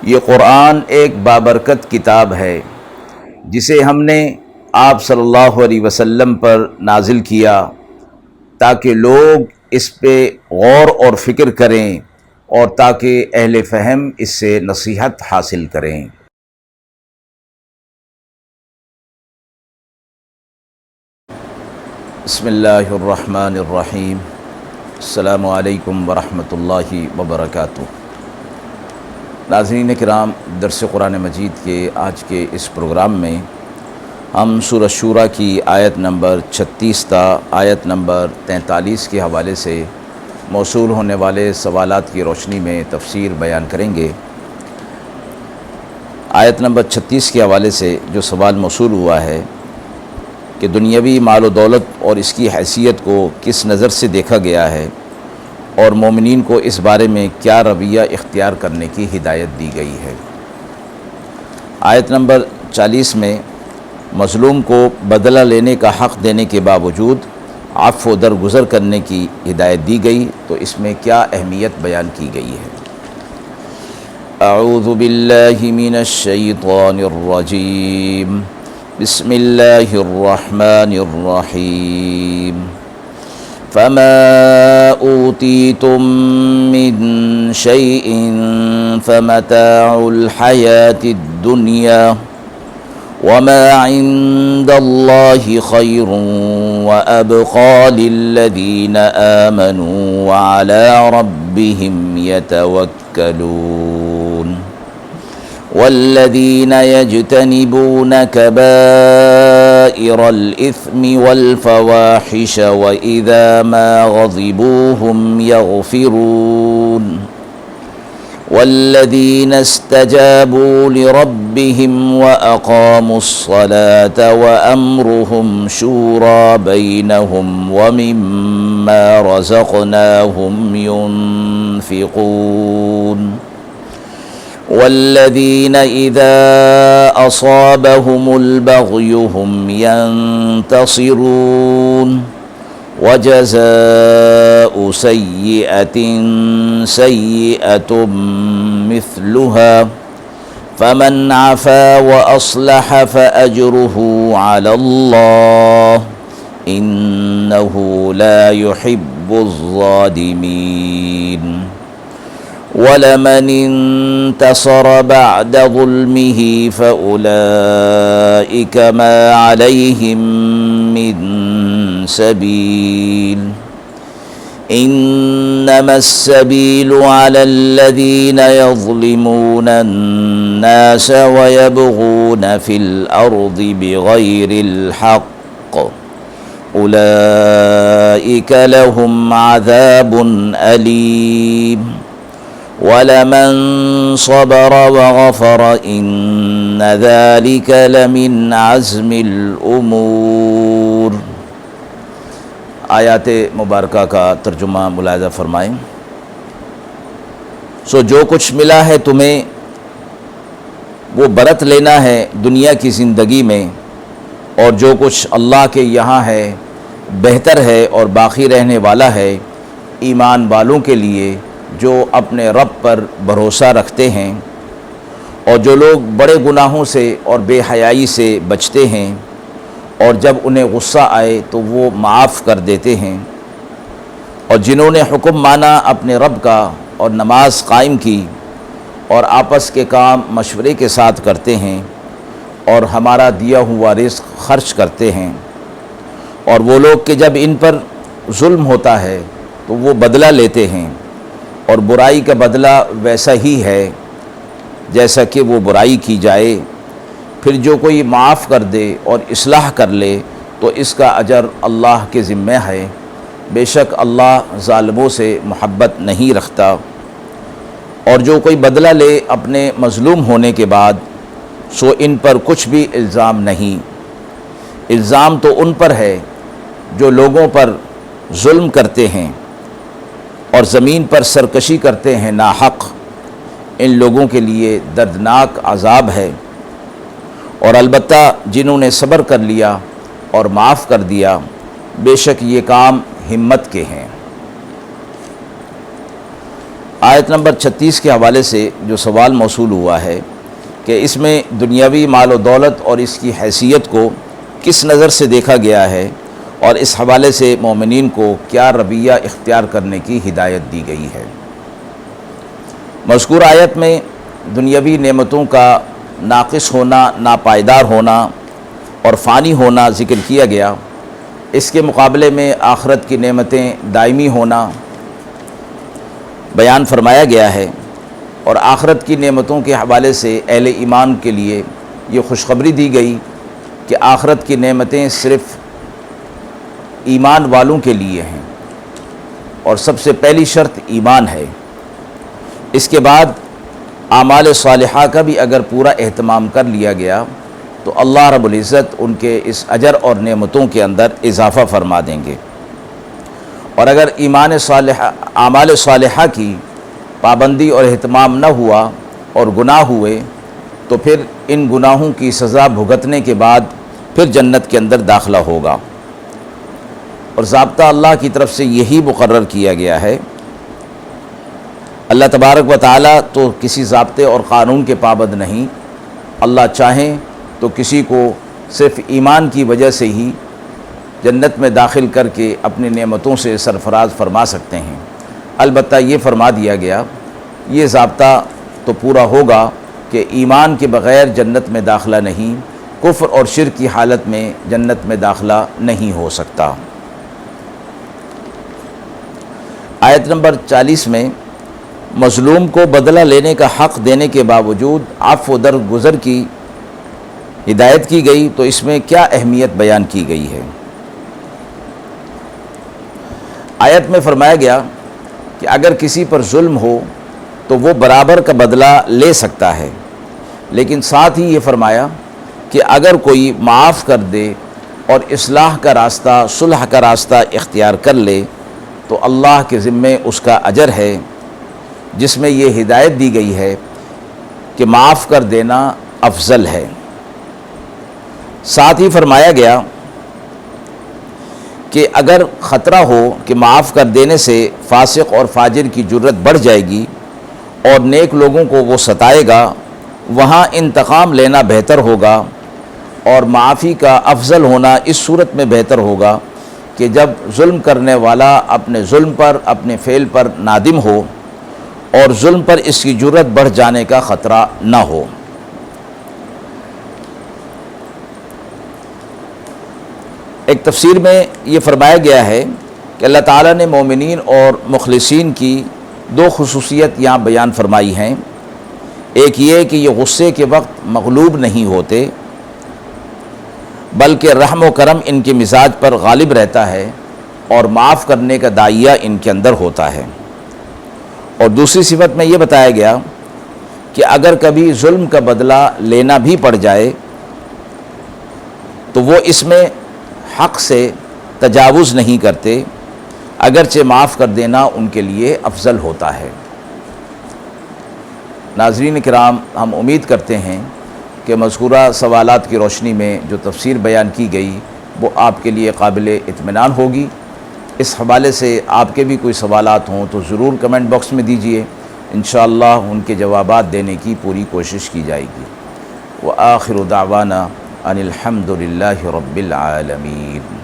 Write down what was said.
یہ قرآن ایک بابرکت کتاب ہے جسے ہم نے آپ صلی اللہ علیہ وسلم پر نازل کیا تاکہ لوگ اس پہ غور اور فکر کریں اور تاکہ اہل فہم اس سے نصیحت حاصل کریں۔ بسم اللہ الرحمن الرحیم۔ السلام علیکم ورحمۃ اللہ وبرکاتہ۔ ناظرین کرام، درس قرآن مجید کے آج کے اس پروگرام میں ہم سورہ شورى کی آیت نمبر 36 تا آیت نمبر 43 کے حوالے سے موصول ہونے والے سوالات کی روشنی میں تفسیر بیان کریں گے۔ آیت نمبر 36 کے حوالے سے جو سوال موصول ہوا ہے کہ دنیاوی مال و دولت اور اس کی حیثیت کو کس نظر سے دیکھا گیا ہے اور مومنین کو اس بارے میں کیا رویہ اختیار کرنے کی ہدایت دی گئی ہے۔ آیت نمبر 40 میں مظلوم کو بدلہ لینے کا حق دینے کے باوجود عفو و درگزر کرنے کی ہدایت دی گئی، تو اس میں کیا اہمیت بیان کی گئی ہے۔ اعوذ باللہ من الشیطان الرجیم، بسم اللہ الرحمن الرحیم۔ فما اوتیتم من شیء فمتاع الحیاة الدنیا وما عند اللہ خیر وابقى للذین آمنوا وعلى ربهم يتوکلون والذین یجتنبون کبائر الإثم والفواحش وإذا ما غضبوا هم يغفرون والذين استجابوا لربهم وأقاموا الصلاة وأمرهم شورى بينهم ومما رزقناهم ينفقون والذين إذا أصابهم البغي هم ينتصرون وجزاء سيئة سيئة مثلها فمن عفا وأصلح فأجره على الله إنه لا يحب الظالمين ولمن انتصر بعد ظلمه فأولئك ما عليهم من سبيل إنما السبيل على الذين يظلمون الناس ويبغون في الأرض بغير الحق أولئك لهم عذاب أليم وَلَمَنْ صَبَرَ وَغَفَرَ إِنَّ ذَلِكَ لَمِنْ عَزْمِ الْأُمُورِ۔ آیات مبارکہ کا ترجمہ ملاحظہ فرمائیں۔ جو کچھ ملا ہے تمہیں وہ برت لینا ہے دنیا کی زندگی میں، اور جو کچھ اللہ کے یہاں ہے بہتر ہے اور باقی رہنے والا ہے ایمان والوں کے لیے جو اپنے رب پر بھروسہ رکھتے ہیں، اور جو لوگ بڑے گناہوں سے اور بے حیائی سے بچتے ہیں اور جب انہیں غصہ آئے تو وہ معاف کر دیتے ہیں، اور جنہوں نے حکم مانا اپنے رب کا اور نماز قائم کی اور آپس کے کام مشورے کے ساتھ کرتے ہیں اور ہمارا دیا ہوا رزق خرچ کرتے ہیں، اور وہ لوگ کہ جب ان پر ظلم ہوتا ہے تو وہ بدلہ لیتے ہیں، اور برائی کا بدلہ ویسا ہی ہے جیسا کہ وہ برائی کی جائے، پھر جو کوئی معاف کر دے اور اصلاح کر لے تو اس کا اجر اللہ کے ذمہ ہے، بے شک اللہ ظالموں سے محبت نہیں رکھتا۔ اور جو کوئی بدلہ لے اپنے مظلوم ہونے کے بعد سو ان پر کچھ بھی الزام نہیں، الزام تو ان پر ہے جو لوگوں پر ظلم کرتے ہیں اور زمین پر سرکشی کرتے ہیں ناحق، ان لوگوں کے لیے دردناک عذاب ہے۔ اور البتہ جنہوں نے صبر کر لیا اور معاف کر دیا بے شک یہ کام ہمت کے ہیں۔ آیت نمبر 36 کے حوالے سے جو سوال موصول ہوا ہے کہ اس میں دنیاوی مال و دولت اور اس کی حیثیت کو کس نظر سے دیکھا گیا ہے اور اس حوالے سے مومنین کو کیا رویہ اختیار کرنے کی ہدایت دی گئی ہے۔ مذکور آیت میں دنیاوی نعمتوں کا ناقص ہونا، ناپائیدار ہونا اور فانی ہونا ذکر کیا گیا۔ اس کے مقابلے میں آخرت کی نعمتیں دائمی ہونا بیان فرمایا گیا ہے، اور آخرت کی نعمتوں کے حوالے سے اہل ایمان کے لیے یہ خوشخبری دی گئی کہ آخرت کی نعمتیں صرف ایمان والوں کے لیے ہیں، اور سب سے پہلی شرط ایمان ہے۔ اس کے بعد اعمال صالحہ کا بھی اگر پورا اہتمام کر لیا گیا تو اللہ رب العزت ان کے اس اجر اور نعمتوں کے اندر اضافہ فرما دیں گے، اور اگر اعمال صالحہ کی پابندی اور اہتمام نہ ہوا اور گناہ ہوئے تو پھر ان گناہوں کی سزا بھگتنے کے بعد پھر جنت کے اندر داخلہ ہوگا، اور ضابطہ اللہ کی طرف سے یہی مقرر کیا گیا ہے۔ اللہ تبارک و تعالیٰ تو کسی ضابطے اور قانون کے پابند نہیں، اللہ چاہیں تو کسی کو صرف ایمان کی وجہ سے ہی جنت میں داخل کر کے اپنی نعمتوں سے سرفراز فرما سکتے ہیں۔ البتہ یہ فرما دیا گیا، یہ ضابطہ تو پورا ہوگا کہ ایمان کے بغیر جنت میں داخلہ نہیں، کفر اور شرک کی حالت میں جنت میں داخلہ نہیں ہو سکتا۔ آیت نمبر 40 میں مظلوم کو بدلہ لینے کا حق دینے کے باوجود عفو و درگزر کی ہدایت کی گئی، تو اس میں کیا اہمیت بیان کی گئی ہے؟ آیت میں فرمایا گیا کہ اگر کسی پر ظلم ہو تو وہ برابر کا بدلہ لے سکتا ہے، لیکن ساتھ ہی یہ فرمایا کہ اگر کوئی معاف کر دے اور اصلاح کا راستہ، صلح کا راستہ اختیار کر لے تو اللہ کے ذمے اس کا اجر ہے، جس میں یہ ہدایت دی گئی ہے کہ معاف کر دینا افضل ہے۔ ساتھ ہی فرمایا گیا کہ اگر خطرہ ہو کہ معاف کر دینے سے فاسق اور فاجر کی جرت بڑھ جائے گی اور نیک لوگوں کو وہ ستائے گا، وہاں انتقام لینا بہتر ہوگا، اور معافی کا افضل ہونا اس صورت میں بہتر ہوگا کہ جب ظلم کرنے والا اپنے ظلم پر، اپنے فعل پر نادم ہو اور ظلم پر اس کی جرت بڑھ جانے کا خطرہ نہ ہو۔ ایک تفسیر میں یہ فرمایا گیا ہے کہ اللہ تعالیٰ نے مومنین اور مخلصین کی دو خصوصیت یہاں بیان فرمائی ہیں۔ ایک یہ کہ یہ غصے کے وقت مغلوب نہیں ہوتے، بلکہ رحم و کرم ان کے مزاج پر غالب رہتا ہے اور معاف کرنے کا داعیہ ان کے اندر ہوتا ہے۔ اور دوسری صفت میں یہ بتایا گیا کہ اگر کبھی ظلم کا بدلہ لینا بھی پڑ جائے تو وہ اس میں حق سے تجاوز نہیں کرتے، اگرچہ معاف کر دینا ان کے لیے افضل ہوتا ہے۔ ناظرین کرام، ہم امید کرتے ہیں کہ مذکورہ سوالات کی روشنی میں جو تفسیر بیان کی گئی وہ آپ کے لیے قابل اطمینان ہوگی۔ اس حوالے سے آپ کے بھی کوئی سوالات ہوں تو ضرور کمنٹ باکس میں دیجئے، انشاءاللہ ان کے جوابات دینے کی پوری کوشش کی جائے گی۔ وآخر دعوانا ان الحمد للہ رب العالمین۔